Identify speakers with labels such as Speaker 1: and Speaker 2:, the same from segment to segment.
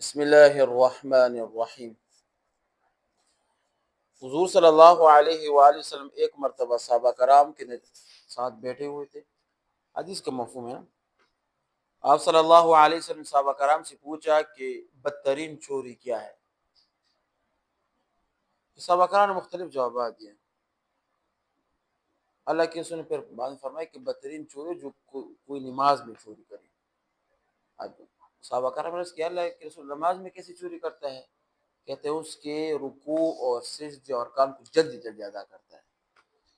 Speaker 1: بسم اللہ الرحمن الرحیم۔ حضور صلی اللہ علیہ وآلہ وسلم ایک مرتبہ صحابہ کرام کے ساتھ بیٹھے ہوئے تھے۔ حدیث کا مفہوم ہے نا، آپ صلی اللہ علیہ وسلم صحابہ کرام سے پوچھا کہ بدترین چوری کیا ہے؟ صحابہ کرام نے مختلف جوابات دیے۔ اللہ کے رسول نے پھر بعد میں فرمایا کہ بدترین چوری جو کوئی نماز میں چوری کرے۔ اب صحابہ کرام نے عرض کیا اللہ کے رسول نماز میں کیسے چوری کرتا ہے؟ کہتے ہیں اس کے رکوع اور سجدے اور کام کو جلدی جلدی ادا کرتا ہے۔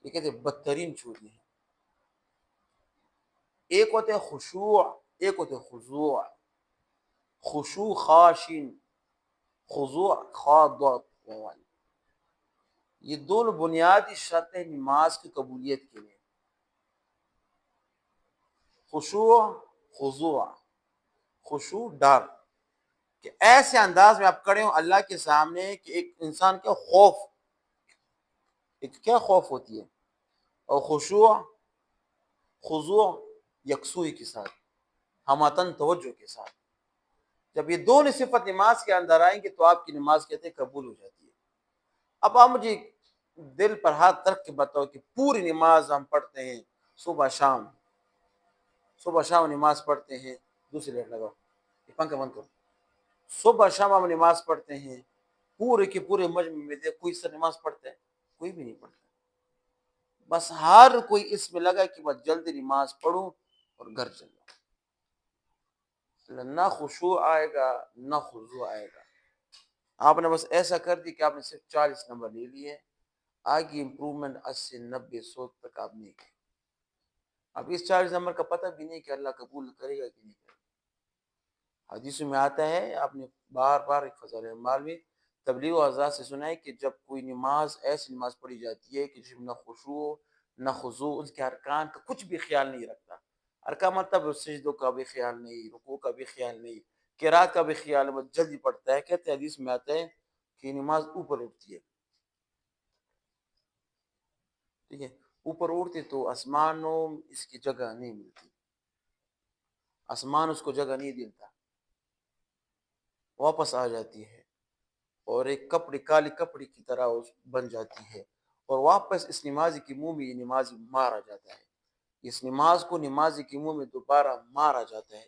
Speaker 1: یہ کہتے ہیں بدترین چوری ہے۔ ایک ہوتے ہیں خشوع، ایک ہوتے ہیں خضوع۔ خشوع خاشن، خضوع خاضع۔ یہ دونوں بنیادی شرطیں نماز کی قبولیت کے لیے۔ خشوع، خضوع۔ خشوع ڈر، کہ ایسے انداز میں آپ کھڑے ہوں اللہ کے سامنے کہ ایک انسان کا خوف، ایک کیا خوف ہوتی ہے، اور خشوع خضوع یکسوئی کے ساتھ، ہماتن توجہ کے ساتھ۔ جب یہ دونوں صفت نماز کے اندر آئیں گے تو آپ کی نماز کہتے ہیں قبول ہو جاتی ہے۔ اب آپ مجھے دل پر ہاتھ رکھ کے بتاؤ کہ پوری نماز ہم پڑھتے ہیں، صبح شام نماز پڑھتے ہیں، دوسری لائٹ لگاؤ، یہ پنکھا بند کرو، صبح شام ہم نماز پڑھتے ہیں، پورے کے پورے مجمع میں دیکھ کوئی سا نماز پڑھتا ہے؟ کوئی بھی نہیں پڑھتا۔ بس ہر کوئی اس میں لگا کہ بس جلدی نماز پڑھوں اور گھر چلو۔ نہ خشوع آئے گا نہ خضوع آئے گا۔ آپ نے بس ایسا کر دی کہ آپ نے صرف 40 نمبر لے لیے، آگے امپرومنٹ 80 90 100 تک آپ نہیں گئے۔ اب اس 40 نمبر کا پتہ بھی نہیں کہ اللہ قبول کرے گا کہ نہیں کرے گا۔ حدیثوں میں آتا ہے، آپ نے بار بار ایک فضائل اعمال میں تبلیغ و حضرات سے سنا ہے کہ جب کوئی نماز ایسی نماز پڑھی جاتی ہے کہ جس میں نہ خشوع نہ خضوع، اس کے ارکان کا کچھ بھی خیال نہیں رکھتا۔ ارکان مطلب سجدوں کا بھی خیال نہیں، رکوع کا بھی خیال نہیں، قرات کا بھی خیال ہے، بس جلدی پڑھتا ہے۔ کہتے ہیں حدیث میں آتا ہے کہ نماز اوپر اٹھتی ہے، ٹھیک ہے، اوپر اٹھتے تو آسمانوں اس کی جگہ نہیں ملتی، آسمان اس کو جگہ نہیں دیتا، واپس آ جاتی ہے اور ایک کپڑے کالی کپڑے کی طرح بن جاتی ہے، اور واپس اس نمازی کے منہ میں یہ نمازی مارا جاتا ہے۔ اس نماز کو نمازی کے منہ میں دوبارہ مارا جاتا ہے،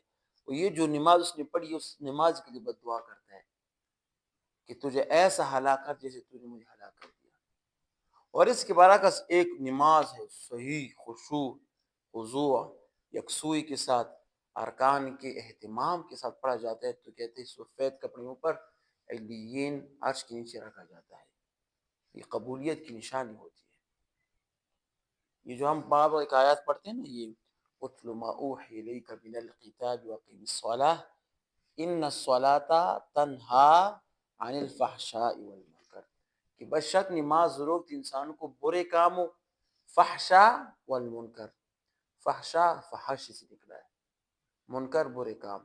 Speaker 1: اور یہ جو نماز اس نے پڑھی اس نماز کے لیے بد دعا کرتا ہے کہ تجھے ایسا ہلاک کر جیسے تجھے مجھے ہلاک کر دیا۔ اور اس کے برعکس ایک نماز ہے صحیح خشوع خضوع یکسوئی کے ساتھ، ارکان کے اہتمام کے ساتھ پڑھا جاتا ہے، تو کہتے ہیں سفید کپڑے اوپر علیین عرش کے نیچے رکھا جاتا ہے۔ یہ قبولیت کی نشانی ہوتی ہے۔ یہ جو ہم باب ایک آیات پڑھتے ہیں نا، یہ اتل ما اوحی الیک من الکتاب واقیم الصلاۃ ان الصلاۃ تنہا عن الفحشاء والمنکر، کہ بس شک نماز ضرور انسان کو برے کاموں، فحشاء والمنکر، فحشاء فحاشی سے نکلا ہے، منکر برے کام،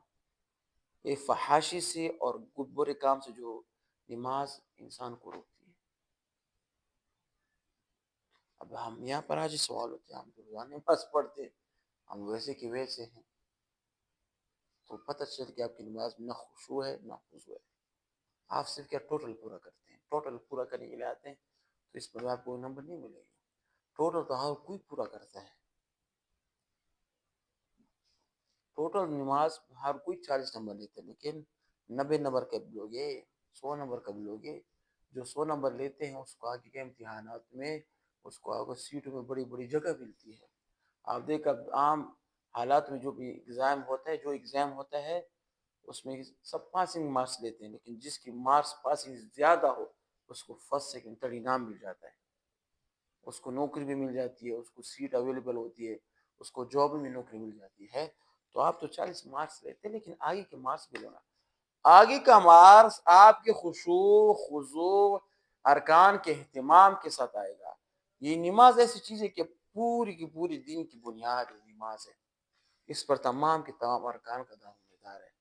Speaker 1: یہ فحاشی سے اور برے کام سے جو نماز انسان کو روکتی ہے۔ اب ہم یہاں پر آج سوال ہوتے ہیں، ہم جو روزانہ نماز پڑھتے ہیں ہم ویسے کہ ویسے ہیں، تو پتہ چل کہ آپ کی نماز میں نہ خشوع ہے نہ خضوع ہے۔ آپ صرف کیا ٹوٹل پورا کرتے ہیں، ٹوٹل پورا کرنے کے لیے آتے ہیں تو اس پر آپ کو نمبر نہیں ملے گا۔ ٹوٹل تو ہر کوئی پورا کرتا ہے، ٹوٹل نماز ہر کوئی 40 نمبر لیتے ہیں، لیکن 90 نمبر کب لوگے، 100 نمبر کب لوگے؟ جو 100 نمبر لیتے ہیں اس کو آگے کے امتحانات میں، اس کو آگے سیٹوں میں بڑی بڑی جگہ ملتی ہے۔ آپ دیکھ اب عام حالات میں جو بھی ایگزام ہوتا ہے اس میں سب پاسنگ مارکس لیتے ہیں، لیکن جس کی مارکس پاسنگ زیادہ ہو اس کو فرسٹ سیکنڈ تھرڈ انعام مل جاتا ہے، اس کو نوکری بھی مل جاتی ہے، اس کو سیٹ اویلیبل ہوتی ہے، اس کو جاب میں نوکری مل جاتی ہے۔ تو آپ تو 40 مارکس لیتے ہیں، لیکن آگے کے مارکس بھی لینا، آگے کا مارکس آپ کے خشوع خضوع ارکان کے اہتمام کے ساتھ آئے گا۔ یہ نماز ایسی چیز ہے کہ پوری کی پوری دین کی بنیاد ہے، نماز ہے، اس پر تمام کے تمام ارکان کا دار ہے۔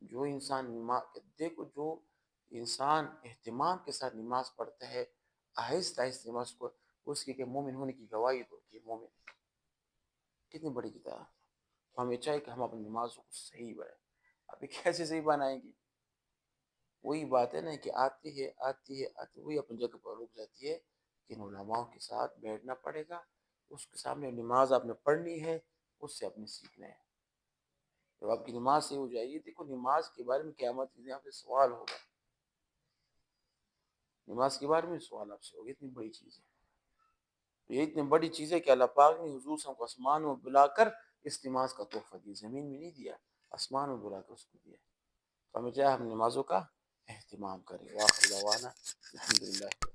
Speaker 1: جو انسان دیکھو جو انسان اہتمام کے ساتھ نماز پڑھتا ہے، آہستہ آہستہ نماز کو، اس کے مومن ہونے کی گواہی ہوتی ہے۔ مومن کتنی بڑی کتاب ہے، ہمیں چاہیے کہ ہم اپنی نمازوں کو صحیح بنائیں۔ ابھی کیسے صحیح بنائیں گے؟ وہی بات ہے نا کہ آتی ہے وہی اپنی جگہ پر رک جاتی ہے کہ ان علماؤں کے ساتھ بیٹھنا پڑے گا، اس کے سامنے نماز آپ نے پڑھنی ہے، اس سے اپنے سیکھنا ہے. جب آپ کی نماز صحیح ہو جائے گی، دیکھو نماز کے بارے میں قیامت کے دن آپ سے سوال ہوگا، نماز کے بارے میں سوال آپ سے ہوگا. اتنی بڑی چیز ہے، یہ اتنی بڑی چیز ہے کہ اللہ پاک نے حضور صلی اللہ علیہ وسلم کو آسمان میں بلا کر اس نماز کا تحفہ دیا. زمین میں نہیں دیا، آسمان میں بلا کر اس کو دیا. تو ہمیں چاہے ہم نمازوں کا اہتمام کریں. وآخر دعوانا الحمدللہ.